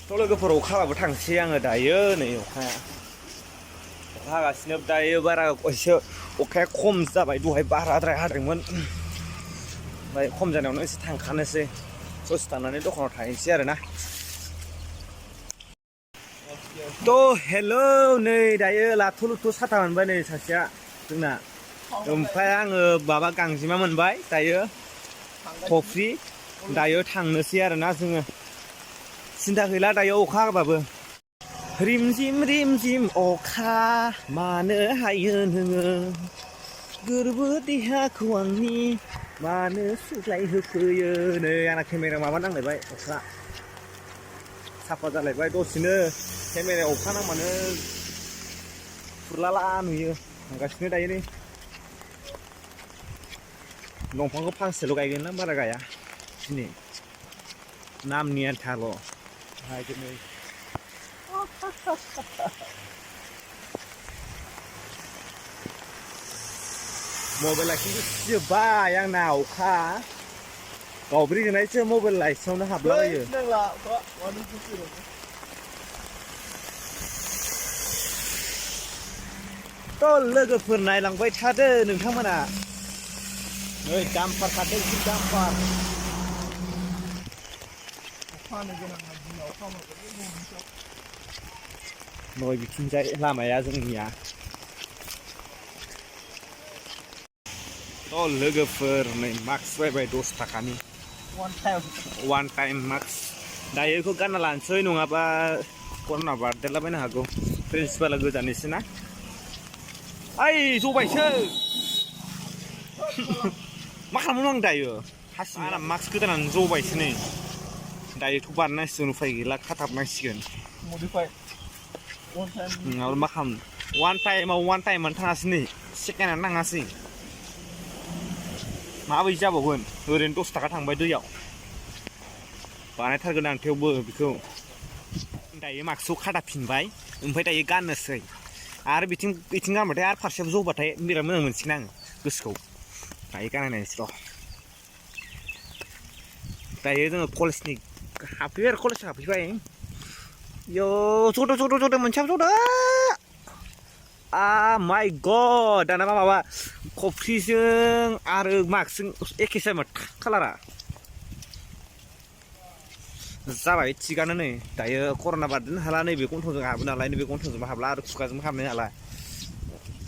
थ' लोगोफोर अखाबाबो थांसै आङो दायो नै अखाया अखा हागासिनो दायो बारा एसे अखाया खम जाबाय दहाय बाराद्राय हादोंमोन ओमफ्राय खम जानायावनो एसे थांखानोसै दसे थानानै दखानाव थाहैनोसै आरोना थ' हेलौ नै दायो लाथ' लुथ' साथा मोनबाय नै सासेया जोंना ओमफ्राय आङो माबा गांजेमा मोनबाय दायो खफ्रि दायो थांनोसै आरोना जोङो सिन्था गैला दायो अखा हाबाबो रिम जिम अखा मानो हायो नोङो गोरबो देहाखौ आंनि मानो सुग्लाय होफैयो नै आंना केमेरायाव माबा नांलायबाय अखा साफा जालायबाय दसेनो केमेरायाव अखा नांबानो फुरलाला नुयो थांगासिनो दायो नै दंफांखौ फांसेल' गायगोन ना बारा गाया दिनै नामनि आन्थाल' गायगोन मबाइला खिन्थु सिजोब्बाय आंना अखा गावब्रेजोबनायसो मबाइल लाइसेयावनो हाबलाबायो थ' लोगोफोर नायलांबाय थादो नोंथांमोना नै दामफार खारदों जि दामफार नै बिथिंजाय लामाया जोंनिया थ' लोगोफोर नै मास्क बायबाय 10 थाखानि वान टाइम मास्क दायो बेखौ गानना लानोसै नङाबा कर'ना बारदेरलाबायनो हागौ प्रिन्सिपाला गोजाननिसो ना ओइ जबायसो मा खालामनो आं दायो आंना मास्क गोदानानो जबायसो नै दायोथ' बारनांसिगोन उफाय गैला खाथाबनांसिगोन नङाबा मा खालामनो वान टाइमानो थाङासै नै सेकेन्डआनो थाङासै माबायदि जाबावगोन ओरैनो 10 थाखा थांबाय दैयाव बानायथारगोन आं थेवबो बेखौ दायो मास्कखौ खाथाबफिनबाय ओमफ्राय दायो गाननोसै आरो बिथिं गानबाथाय आरो फारसेयाव जबाथाय बिराद मोजां मोनसिगोन आङो गोसोखौ दायो गाननायनोसै र' दायो जोङो कलेजनि हाबफैबाय आरो कलेज हाबफैबाय इयो जदो मोनसेयाबो जदो माइ गड दाना माबा खफ्रिजों आरो मास्कजों एखे जायोमोन कालारा जाबाय थिगानो नै दायो कर'ना बारदेरनो हाला नैबे गन्थंजों हाबो नालाय नैबे गन्थंजोंबो हाबला आरो खुगाजोंबो हाबनो हाला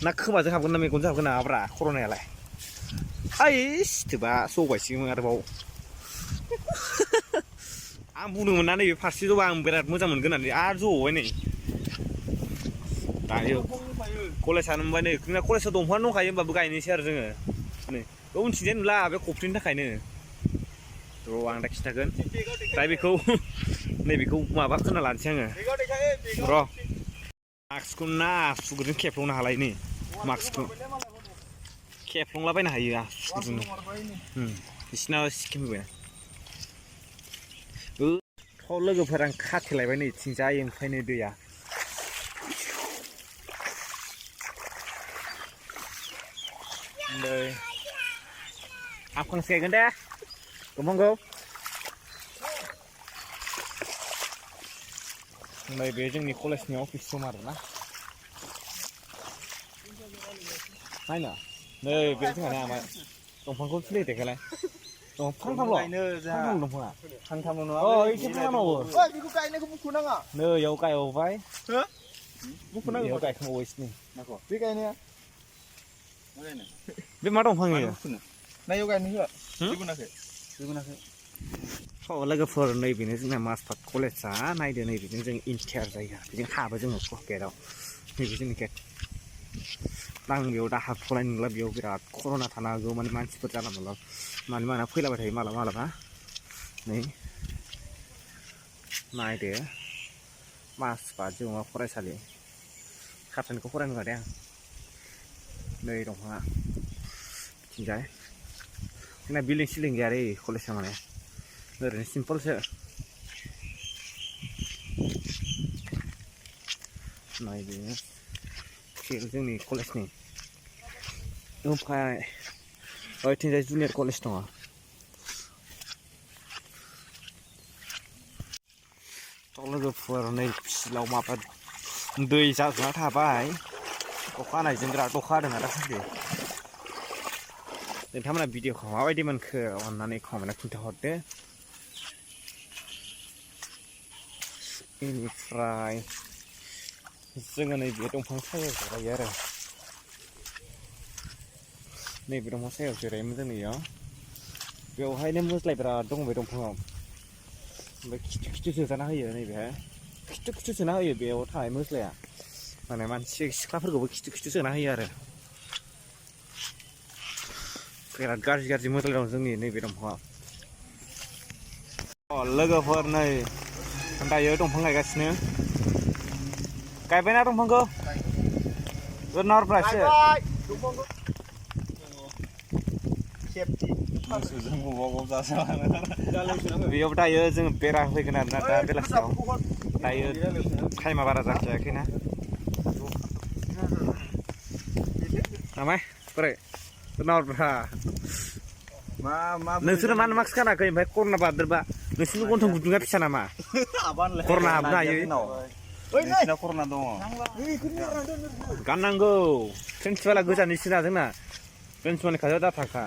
ना खोमाजों हाबगोन ना मेगनजों हाबगोन नामाब्रा कर'नायालाय सिथोबा जबायसोमोन आरोबाव आं बुंदोंमोन ना नैबे फारसे जबा आं बिराद मोजां मोनगोन होननानै आरो जबावबाय नै दायो कलेजआनो मोनबाय नै जोंना कलेजआव दंफां दंखायो होमबाबो गायनोसै आरो जोङो नै उनथिंजाय नुला बे खफ्रिनि थाखायनो र' आं दा खिन्थागोन दा बेखौ नैबेखौ माबा खोना लानोसै आङो र' मास्कखौ ना आसुगुरजों खेबफ्लंनो हालाय नै मास्कखौ खेबफ्लंलाबायनो हायो आसुगुरजोंनो बिसिना स्किम फैबाय थ' लोगोफोर आं खाथेलायबाय नै इथिंजाय ओंखायनो दैया नै आं फांसे गायगोन दे दंफांखौ नैबे जोंनि कलेजनि अफिस दं आरोना नायनो नै बे जोंहाना दंफांखौ फुलि देखायलाय फांथामल' दंफाङा फांथामल' नङा एसे फांनांगौ बेखौ गायनायखौ बुखुनाङा नै इयाव गायबावबाय बेयाव गायखांबावबायसो बे गायनाया बे मा दंफां इयो नायाव गायनो होआ जेबो लोगोफोर नैबेनो जोंना माजबाद कलेजआ नायदो नैबेजों जों इन्टार जायो बेजों हाबो जोङो गेटआव नैबे जोंनि गेट आं बेयाव दा हाबथ'नाय नंला बेयाव बिराद कर'ना थानो हागौ माने मानसिफोर जानला मोनला माना फैलाबाय थायो मालाबा नै नायदो माजबाद जौमा फरायसालि खारसनखौ फरायनो होआदे आं नै दंफाङा बिथिंजाय जोंना बिल्डिं सिलिं गैया रे कलेजआ माने ओरैनो सिम्पोलसो नायदो फिल्ड जोंनि कलेजनि ओमफ्राय ओइथिंजाय जुनियर कलेज दङ लोगोफोर नै फिलाव माबा दै जाजोबना थाबाय अखा हानायजों बिराद अखा हादों दासान्दि नोंथांमोना भिडिअखौ माबायदि मोनखो अननानै कमेन्टआव खिन्थाहरदो बेनिफ्राय जोङो नैबे दंफां सायाव जिरायो आरो नैबे दंफां सायाव जिरायोमोन जों इयाव बेवहायनो मोज्लाय बिराद दङ बे दंफाङाव ओमफ्राय खिथु सोजाना होयो नैबेहाय खिथु सोना होयो बेयाव थानाय मोज्लाया माने मानसि सिख्लाफोरखौबो खिथु सोना होयो आरो बिराद गाज्रि मोज्लाय दं जोंनि नैबे दंफाङाव लोगोफोर नै दायो दंफां गायगासिनो गायबायना दंफांखौ गोरनारफ्रा एसे बेयाव दायो जोङो बेरा होफैगोन आरोना दा बेलासियाव दायो टाइमा बारा जाखायाखैना नामाय बोरै गोरनारफ्रा नोंसोरो मानो मास्क गानाखै ओमफ्राय कर'ना बारदोंबा नोंसोरनि गन्थं गुदुङा फिसा नामा कर'ना हाबनो हायो कर'ना दङ गाननांगौ प्रिन्सिपाला गोजाननिसोना जोंना प्रिन्सिपालनि खाथियाव दाथाखा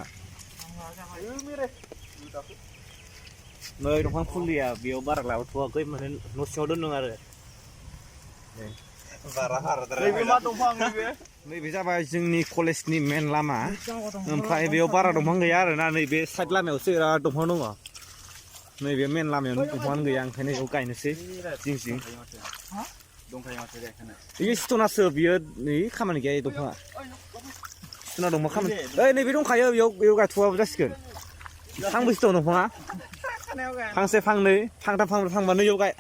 नै दंफां फुलिया बेयाव बारा लाबोथ'वाखै माने न' सिङाव दोनदों आरो नैबे जाबाय जोंनि कलेजनि मेन लामा ओमफ्राय बेयाव बारा दंफां गैया आरोना नैबे साइड लामायावसो बिराद दंफां दङ नैबे मेन लामायावनो दंफां गैया ओंखायनो बेयाव गायनोसै जिं बेयो सिथनासो बियो नै खामानि गैया दंफाङा सिथना दंफां खामानि ओइ नैबे दंखायो बेयाव गायथ'वाबो जासिगोन फांबेसे दं दंफाङा फांसे फांनै फांथाम फांब्रै फांबा नैयाव गाय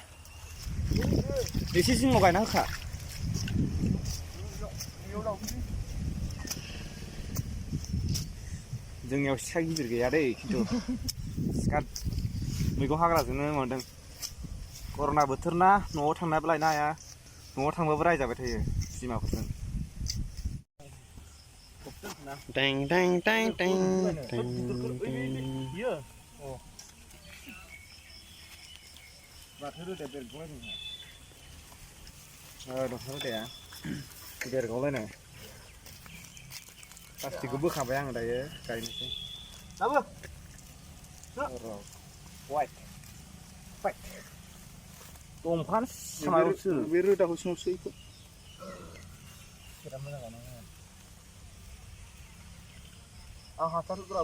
एसे जिङाव गायना होखा जोंनियाव सिखा गिदिर गैया दै खिन्थु सिखा मैगं हाग्राजोंनो माबादों कर'ना बोथोर ना न'आव थांनाबो लायनो हाया न'आव थांबाबो रायजाबाय थायो बिमाफोरजों Ding ding ding ding ding. दंफां रोदाया देरगावलायनाय प्लास्टिकखौ बोखाबाय आं दायो गायनोसै दंफां सायावसो बे रोदाखौ सिङाव सोयो आं हासार होग्रा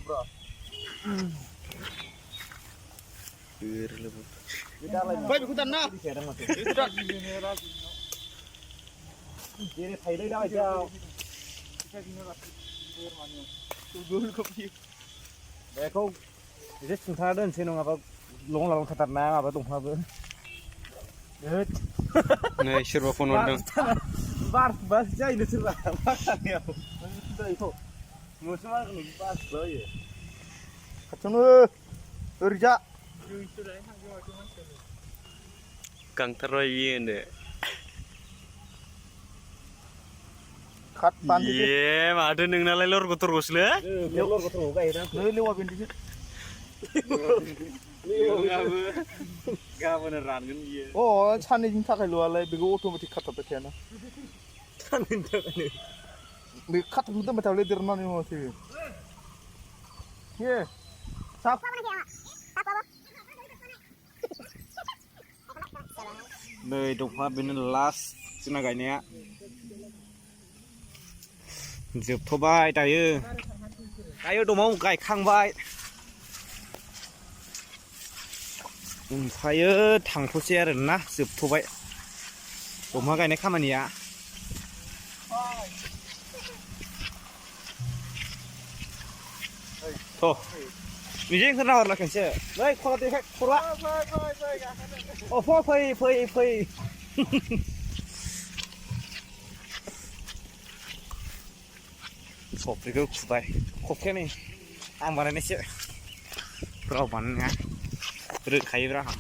बेखौ दानना जेरै थाइलै दाबायदियाव बेखौ एसे सुंथाना दोनसै नङाबा लं थाथारना माबा दंफाङाबो नै सोरबा फन हरदों बार जायो सोरबा बारनायाव मोसौ मारखौ बारसो होयो खाथियावनो ओरैजा गांथारबाय बियो होनदो ये माथो नोंनालाय लरग' थरग'सोलै लेवा बेन्दोंसो गाबोन रानगोन बियो अ साननैनि थाखायल'आलाय बेखौ अट'मेटिक खाथाबबाय थायाना साननैनि थाखायनो बे खाथाबनो दोनबाय थाबाय देरनानै माथो ये साफ नै दंफाङा बेनो लास्ट जोंना गायनाया जोबथ'बाय दायो दंफां गायखांबाय ओमफ्रायो थांथ'सै आरोना जोबथ'बाय दंफां गायनाय खामानिया थ' बिदि ओंखारना हरला खेनसे नै खला देखाय खला फै खफ्रिखौ खुबाय खफ्रिया नै आं बानायनायसो राव बानायनाया रोंखायोब्रा आं